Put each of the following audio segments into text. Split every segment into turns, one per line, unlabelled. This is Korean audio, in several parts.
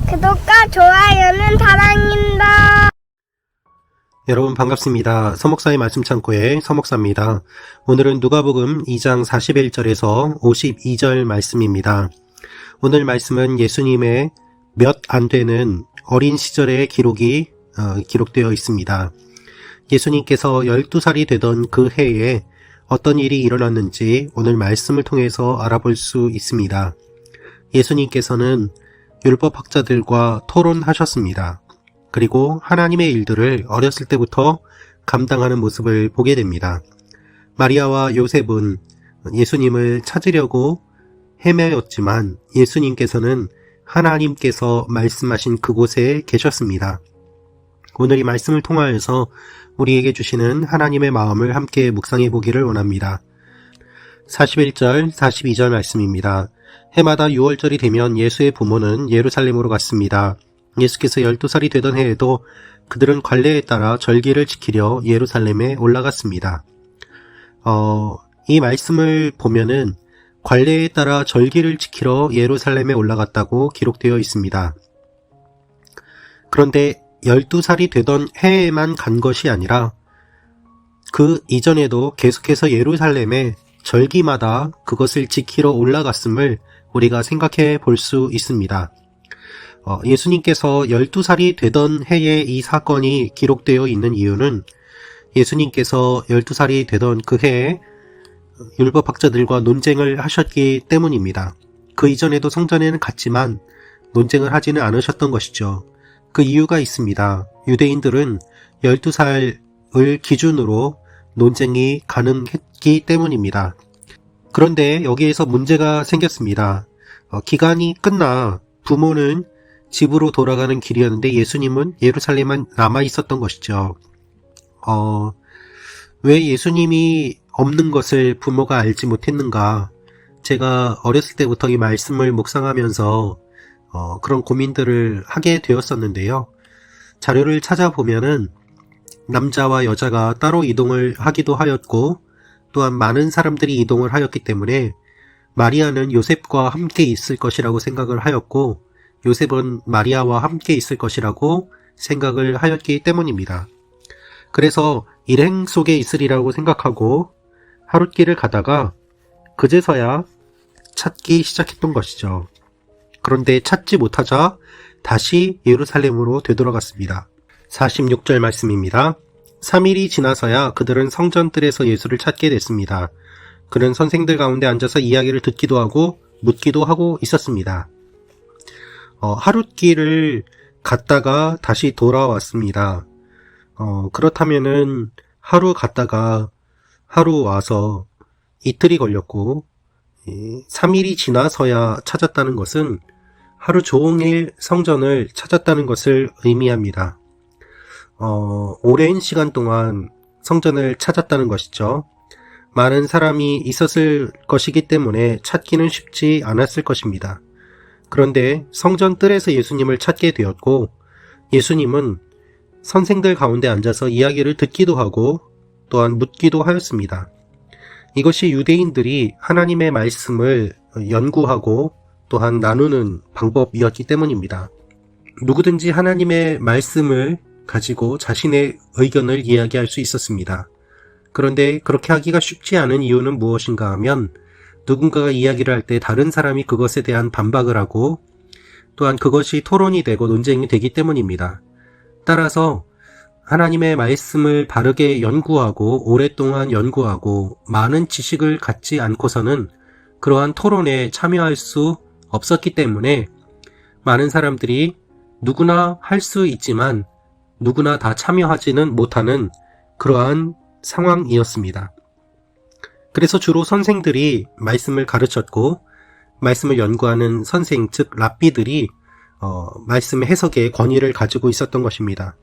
구독과 좋아요는 사랑입니다.
여러분 반갑습니다. 서목사의 말씀 창고의 서목사입니다. 오늘은 누가복음 2장 41절에서 52절 말씀입니다. 오늘 말씀은 예수님의 몇 안 되는 어린 시절의 기록이 기록되어 있습니다. 예수님께서 12살이 되던 그 해에 어떤 일이 일어났는지 오늘 말씀을 통해서 알아볼 수 있습니다. 예수님께서는 율법학자들과 토론하셨습니다. 그리고 하나님의 일들을 어렸을 때부터 감당하는 모습을 보게 됩니다. 마리아와 요셉은 예수님을 찾으려고 헤매었지만 예수님께서는 하나님께서 말씀하신 그곳에 계셨습니다. 오늘 이 말씀을 통하여서 우리에게 주시는 하나님의 마음을 함께 묵상해 보기를 원합니다. 41절, 42절 말씀입니다. 해마다 6월절이 되면 예수의 부모는 예루살렘으로 갔습니다. 예수께서 12살이 되던 해에도 그들은 관례에 따라 절기를 지키려 예루살렘에 올라갔습니다. 이 말씀을 보면은 관례에 따라 절기를 지키러 예루살렘에 올라갔다고 기록되어 있습니다. 그런데 12살이 되던 해에만 간 것이 아니라 그 이전에도 계속해서 예루살렘에 절기마다 그것을 지키러 올라갔음을 우리가 생각해 볼 수 있습니다. 예수님께서 12살이 되던 해에 이 사건이 기록되어 있는 이유는 예수님께서 12살이 되던 그 해에 율법학자들과 논쟁을 하셨기 때문입니다. 그 이전에도 성전에는 갔지만 논쟁을 하지는 않으셨던 것이죠. 그 이유가 있습니다. 유대인들은 12살을 기준으로 논쟁이 가능했기 때문입니다. 그런데 여기에서 문제가 생겼습니다. 기간이 끝나 부모는 집으로 돌아가는 길이었는데 예수님은 예루살렘만 남아 있었던 것이죠. 왜 예수님이 없는 것을 부모가 알지 못했는가? 제가 어렸을 때부터 이 말씀을 묵상하면서 그런 고민들을 하게 되었었는데요. 자료를 찾아보면은 남자와 여자가 따로 이동을 하기도 하였고 또한 많은 사람들이 이동을 하였기 때문에 마리아는 요셉과 함께 있을 것이라고 생각을 하였고 요셉은 마리아와 함께 있을 것이라고 생각을 하였기 때문입니다. 그래서 일행 속에 있으리라고 생각하고 하룻길을 가다가 그제서야 찾기 시작했던 것이죠. 그런데 찾지 못하자 다시 예루살렘으로 되돌아갔습니다. 46절 말씀입니다. 3일이 지나서야 그들은 성전뜰에서 예수를 찾게 됐습니다. 그는 선생들 가운데 앉아서 이야기를 듣기도 하고 묻기도 하고 있었습니다. 하룻길을 갔다가 다시 돌아왔습니다. 그렇다면은 하루 갔다가 하루 와서 이틀이 걸렸고 3일이 지나서야 찾았다는 것은 하루 종일 성전을 찾았다는 것을 의미합니다. 오랜 시간 동안 성전을 찾았다는 것이죠. 많은 사람이 있었을 것이기 때문에 찾기는 쉽지 않았을 것입니다. 그런데 성전 뜰에서 예수님을 찾게 되었고 예수님은 선생들 가운데 앉아서 이야기를 듣기도 하고 또한 묻기도 하였습니다. 이것이 유대인들이 하나님의 말씀을 연구하고 또한 나누는 방법이었기 때문입니다. 누구든지 하나님의 말씀을 가지고 자신의 의견을 이야기할 수 있었습니다. 그런데 그렇게 하기가 쉽지 않은 이유는 무엇인가 하면 누군가가 이야기를 할 때 다른 사람이 그것에 대한 반박을 하고 또한 그것이 토론이 되고 논쟁이 되기 때문입니다. 따라서 하나님의 말씀을 바르게 연구하고 오랫동안 연구하고 많은 지식을 갖지 않고서는 그러한 토론에 참여할 수 없었기 때문에 많은 사람들이 누구나 할 수 있지만 누구나 다 참여하지는 못하는 그러한 상황이었습니다. 그래서 주로 선생들이 말씀을 가르쳤고 말씀을 연구하는 선생, 즉 랍비들이 말씀 해석의 권위를 가지고 있었던 것입니다.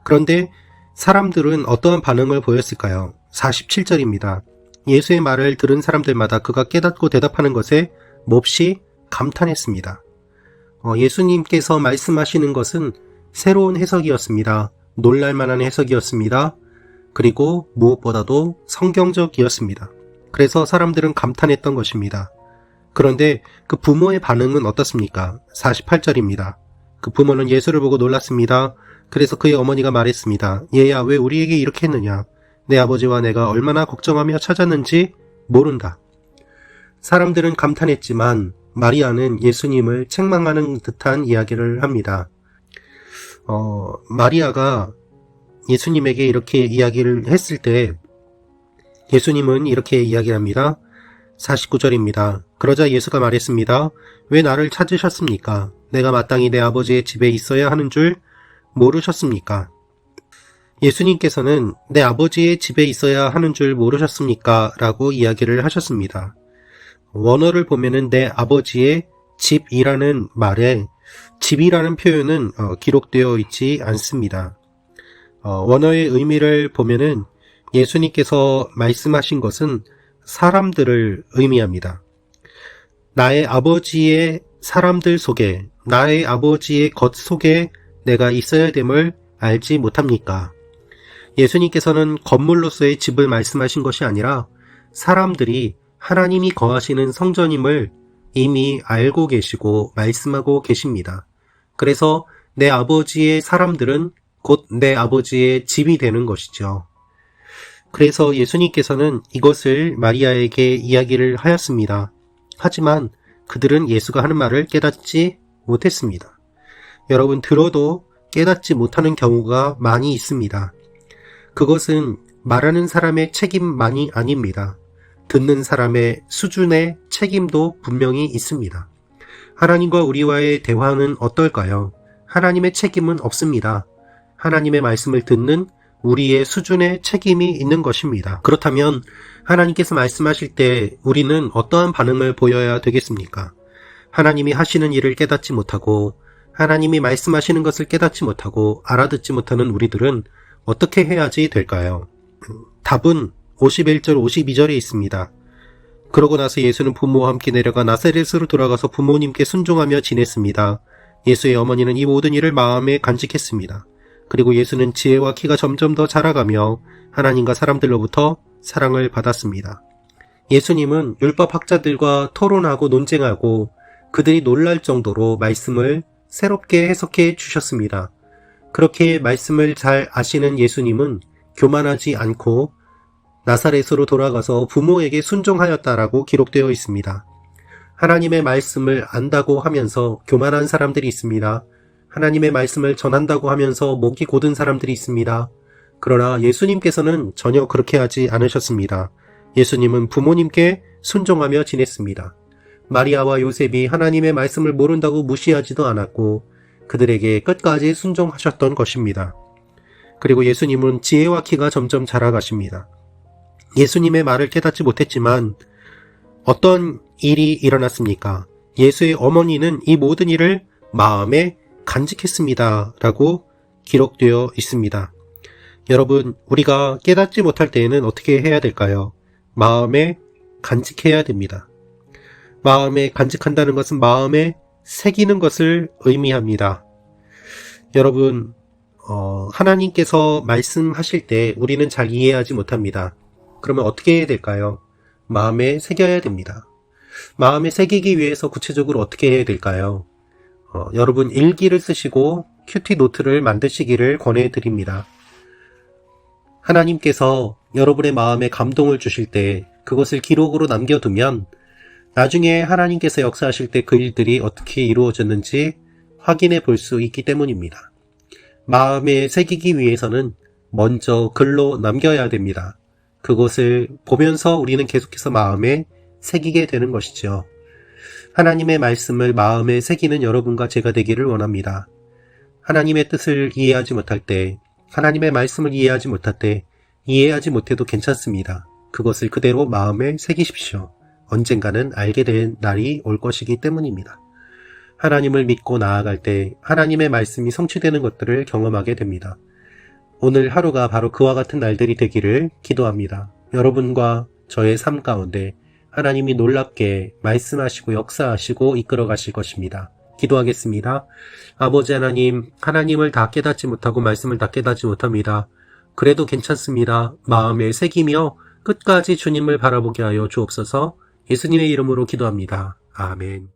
그런데 사람들은 어떠한 반응을 보였을까요? 47절입니다. 예수의 말을 들은 사람들마다 그가 깨닫고 대답하는 것에 몹시 감탄했습니다. 예수님께서 말씀하시는 것은 새로운 해석이었습니다. 놀랄만한 해석이었습니다. 그리고 무엇보다도 성경적이었습니다. 그래서 사람들은 감탄했던 것입니다. 그런데 그 부모의 반응은 어떻습니까? 48절입니다. 그 부모는 예수를 보고 놀랐습니다. 그래서 그의 어머니가 말했습니다. 얘야, 왜 우리에게 이렇게 했느냐? 내 아버지와 내가 얼마나 걱정하며 찾았는지 모른다. 사람들은 감탄했지만 마리아는 예수님을 책망하는 듯한 이야기를 합니다. 마리아가 예수님에게 이렇게 이야기를 했을 때 예수님은 이렇게 이야기를 합니다. 49절입니다. 그러자 예수가 말했습니다. 왜 나를 찾으셨습니까? 내가 마땅히 내 아버지의 집에 있어야 하는 줄 모르셨습니까? 예수님께서는 내 아버지의 집에 있어야 하는 줄 모르셨습니까? 라고 이야기를 하셨습니다. 원어를 보면은 내 아버지의 집이라는 말에 집이라는 표현은 기록되어 있지 않습니다. 원어의 의미를 보면은 예수님께서 말씀하신 것은 사람들을 의미합니다. 나의 아버지의 사람들 속에, 나의 아버지의 것 속에 내가 있어야 됨을 알지 못합니까? 예수님께서는 건물로서의 집을 말씀하신 것이 아니라 사람들이 하나님이 거하시는 성전임을 이미 알고 계시고 말씀하고 계십니다. 그래서 내 아버지의 사람들은 곧 내 아버지의 집이 되는 것이죠. 그래서 예수님께서는 이것을 마리아에게 이야기를 하였습니다. 하지만 그들은 예수가 하는 말을 깨닫지 못했습니다. 여러분, 들어도 깨닫지 못하는 경우가 많이 있습니다. 그것은 말하는 사람의 책임만이 아닙니다. 듣는 사람의 수준의 책임도 분명히 있습니다. 하나님과 우리와의 대화는 어떨까요? 하나님의 책임은 없습니다. 하나님의 말씀을 듣는 우리의 수준의 책임이 있는 것입니다. 그렇다면 하나님께서 말씀하실 때 우리는 어떠한 반응을 보여야 되겠습니까? 하나님이 하시는 일을 깨닫지 못하고 하나님이 말씀하시는 것을 깨닫지 못하고 알아듣지 못하는 우리들은 어떻게 해야지 될까요? 답은 51절 52절에 있습니다. 그러고 나서 예수는 부모와 함께 내려가 나사렛으로 돌아가서 부모님께 순종하며 지냈습니다. 예수의 어머니는 이 모든 일을 마음에 간직했습니다. 그리고 예수는 지혜와 키가 점점 더 자라가며 하나님과 사람들로부터 사랑을 받았습니다. 예수님은 율법학자들과 토론하고 논쟁하고 그들이 놀랄 정도로 말씀을 새롭게 해석해 주셨습니다. 그렇게 말씀을 잘 아시는 예수님은 교만하지 않고 나사렛으로 돌아가서 부모에게 순종하였다라고 기록되어 있습니다. 하나님의 말씀을 안다고 하면서 교만한 사람들이 있습니다. 하나님의 말씀을 전한다고 하면서 목이 곧은 사람들이 있습니다. 그러나 예수님께서는 전혀 그렇게 하지 않으셨습니다. 예수님은 부모님께 순종하며 지냈습니다. 마리아와 요셉이 하나님의 말씀을 모른다고 무시하지도 않았고 그들에게 끝까지 순종하셨던 것입니다. 그리고 예수님은 지혜와 키가 점점 자라가십니다. 예수님의 말을 깨닫지 못했지만 어떤 일이 일어났습니까? 예수의 어머니는 이 모든 일을 마음에 간직했습니다. 라고 기록되어 있습니다. 여러분, 우리가 깨닫지 못할 때에는 어떻게 해야 될까요? 마음에 간직해야 됩니다. 마음에 간직한다는 것은 마음에 새기는 것을 의미합니다. 여러분, 하나님께서 말씀하실 때 우리는 잘 이해하지 못합니다. 그러면 어떻게 해야 될까요? 마음에 새겨야 됩니다. 마음에 새기기 위해서 구체적으로 어떻게 해야 될까요? 여러분, 일기를 쓰시고 큐티 노트를 만드시기를 권해드립니다. 하나님께서 여러분의 마음에 감동을 주실 때 그것을 기록으로 남겨두면 나중에 하나님께서 역사하실 때 그 일들이 어떻게 이루어졌는지 확인해 볼 수 있기 때문입니다. 마음에 새기기 위해서는 먼저 글로 남겨야 됩니다. 그것을 보면서 우리는 계속해서 마음에 새기게 되는 것이죠. 하나님의 말씀을 마음에 새기는 여러분과 제가 되기를 원합니다. 하나님의 뜻을 이해하지 못할 때, 하나님의 말씀을 이해하지 못할 때, 이해하지 못해도 괜찮습니다. 그것을 그대로 마음에 새기십시오. 언젠가는 알게 될 날이 올 것이기 때문입니다. 하나님을 믿고 나아갈 때 하나님의 말씀이 성취되는 것들을 경험하게 됩니다. 오늘 하루가 바로 그와 같은 날들이 되기를 기도합니다. 여러분과 저의 삶 가운데 하나님이 놀랍게 말씀하시고 역사하시고 이끌어 가실 것입니다. 기도하겠습니다. 아버지 하나님, 하나님을 다 깨닫지 못하고 말씀을 다 깨닫지 못합니다. 그래도 괜찮습니다. 마음에 새기며 끝까지 주님을 바라보게 하여 주옵소서. 예수님의 이름으로 기도합니다. 아멘.